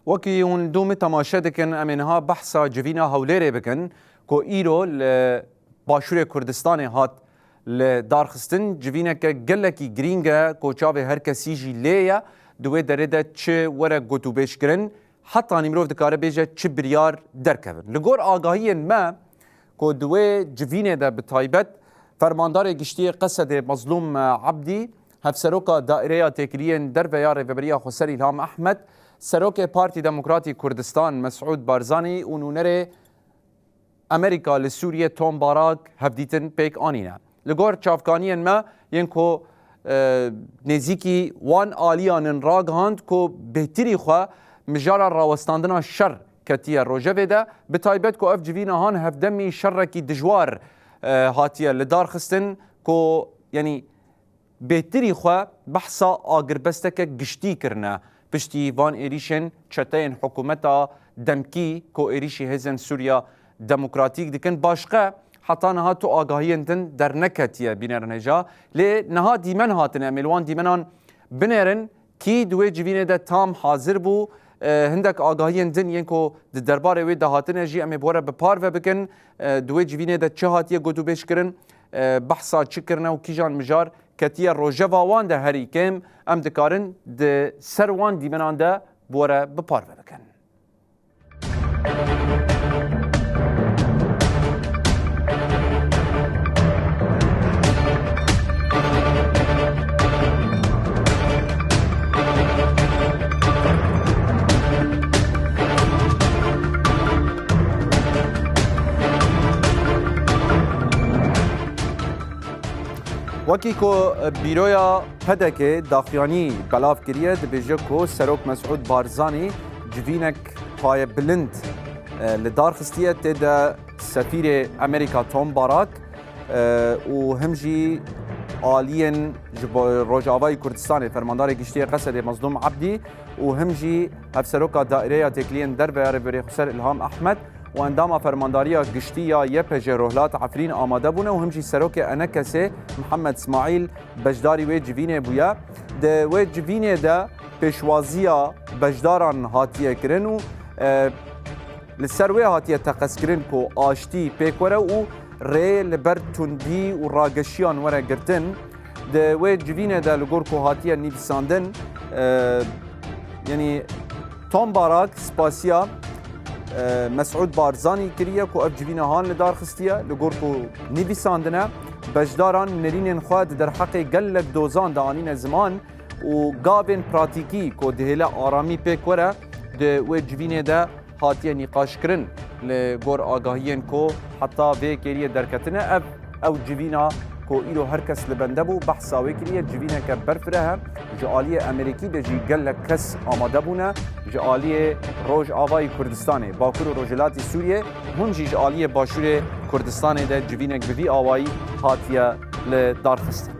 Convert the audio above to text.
وكي هون دومي تماشا دكن امنها بحثا جوینا هوليري بكن كو ايرو باشور كردستان هات لدارخستن جوینا که گلکی گرینگا كو چاوه هر کسی جی لیا دوی درده چه ورق گوتو بیش کرن حتی نمروف دکاره بیجه چه بریار درکبن لگور آگاهی ما كو دوی جوینا ده بطایبت فرماندار گشتی قصد مظلوم عبدی هفسروکا دائره تکرین در ویار وبریا خسر الهام احمد سروک پارتی دموکراتی کردستان مسعود بارزانی و نونر امریکا لسوریه توم باراک هفدیتن پیک آنینه لگور چافکانین ما ینکو نزیکی وان آلیان راگ هاند کو بهتری خوا مجارا راوستاندنا شر کتیه روژه ویده بتایبت کو اف جوینا هان هفدمی شرکی دجوار هاتیه لدار خستن کو یعنی بهتری خوا بحثا آگربستک گشتی کرنه پشتی وان ایریشن چتین حکومتا دمکی کو ایریشی هزن سوریا دموکراتیک دکن باشقه حتی نها تو آگاهیندن در نکتیه بینرن هجا لی نها دیمن هاتن امیلوان دیمنان بنرن کی دوی جوینه ده تام حاضر بو هندک آگاهیندن ینکو درباره وی ده هاتن جی امی بوره بپار و بکن دوی جوینه ده چه هاتیه گوتو بیش کرن بحثا چی کرنه و کیجان مجار کتیه روژه وان ده هری کم ام دکارن ده سروان دیمنان ده بوره بپار و بکن وکی کو بیرویا پدکه داخیانی بلاف کریه دبیجه کو سروک مسعود بارزانی جوینک پای بلند لدار خستیه تیده سفیر امریکا توم باراک و همجی آلین روجاوای کردستان فرماندار گشتی قصد مظلوم عبدی و همجی هفسروکا دائره تکلین در بیار بری خسر الهام احمد و اندام فرمانداریا گشتی یا یپج روحلات عفرین آماده بونه و همجی سروک انکسه محمد اسماعیل بجداری وی جوینه بویا ده وی جوینه ده پیشوازیا بجداران هاتیه کرن و لسر وی هاتیه تقص کرن کو آشتی پیکوره و ری لبر تندی و راگشیان وره گرتن ده وی جوینه ده لگور کو هاتیه نیویساندن یعنی توم باراک سپاسیا مسعود بارزانی کریه کو اف جوینا هان لدار خستیه لگور کو نیویساندنه بجداران نرینن خواد در حق گلک دوزان دانین زمان و گابن پراتیکی کو دهله آرامی پیکوره ده و جوینه ده هاتیه نقاش کرن لگور آگاهین کو حتی به کریه درکتنه او جوینا کو ایرو هر کس لبنده بو بحثاوی کریه جوینه که برفره هم جعالی امریکی بجی گلک کس آماده بونه جعالی روج آوای کردستانه باکور و روجلاتی سوریه هم جعالی باشور کردستانه ده جوینه گوی آوایی هاتیه لدارخستان